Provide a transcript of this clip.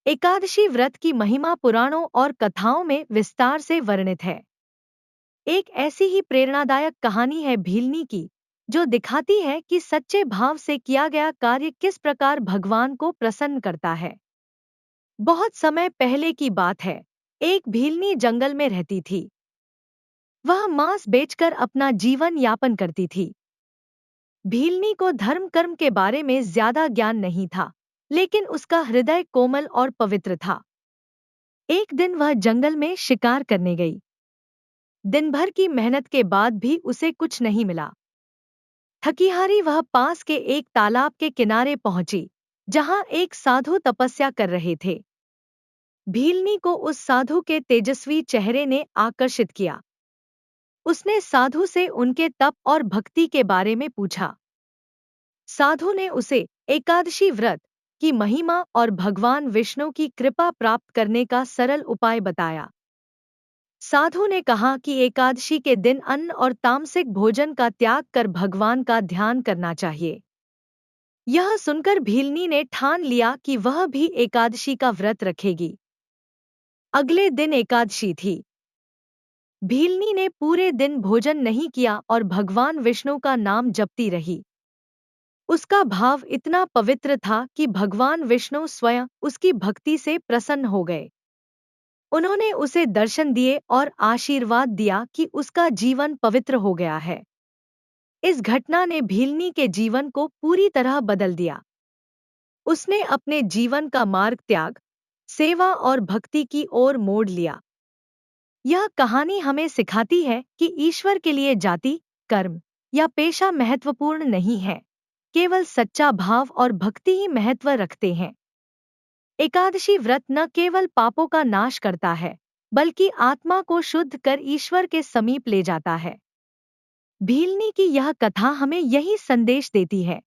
एकादशी व्रत की महिमा पुराणों और कथाओं में विस्तार से वर्णित है। एक ऐसी ही प्रेरणादायक कहानी है भीलनी की, जो दिखाती है कि सच्चे भाव से किया गया कार्य किस प्रकार भगवान को प्रसन्न करता है। बहुत समय पहले की बात है। एक भीलनी जंगल में रहती थी। वह मांस बेचकर अपना जीवन यापन करती थी। भीलनी को धर्म कर्म के बारे में ज्यादा ज्ञान नहीं था, लेकिन उसका हृदय कोमल और पवित्र था। एक दिन वह जंगल में शिकार करने गई। दिन भर की मेहनत के बाद भी उसे कुछ नहीं मिला। थकीहारी वह पास के एक तालाब के किनारे पहुंची, जहां एक साधु तपस्या कर रहे थे। भीलनी को उस साधु के तेजस्वी चेहरे ने आकर्षित किया। उसने साधु से उनके तप और भक्ति के बारे में पूछा। साधु ने उसे एकादशी व्रत की महिमा और भगवान विष्णु की कृपा प्राप्त करने का सरल उपाय बताया। साधु ने कहा कि एकादशी के दिन अन्न और तामसिक भोजन का त्याग कर भगवान का ध्यान करना चाहिए। यह सुनकर भीलनी ने ठान लिया कि वह भी एकादशी का व्रत रखेगी। अगले दिन एकादशी थी। भीलनी ने पूरे दिन भोजन नहीं किया और भगवान विष्णु का नाम जपती रही। उसका भाव इतना पवित्र था कि भगवान विष्णु स्वयं उसकी भक्ति से प्रसन्न हो गए। उन्होंने उसे दर्शन दिए और आशीर्वाद दिया कि उसका जीवन पवित्र हो गया है। इस घटना ने भीलनी के जीवन को पूरी तरह बदल दिया। उसने अपने जीवन का मार्ग त्याग, सेवा और भक्ति की ओर मोड़ लिया। यह कहानी हमें सिखाती है कि ईश्वर के लिए जाति, कर्म या पेशा महत्वपूर्ण नहीं है। केवल सच्चा भाव और भक्ति ही महत्व रखते हैं। एकादशी व्रत न केवल पापों का नाश करता है, बल्कि आत्मा को शुद्ध कर ईश्वर के समीप ले जाता है। भीलनी की यह कथा हमें यही संदेश देती है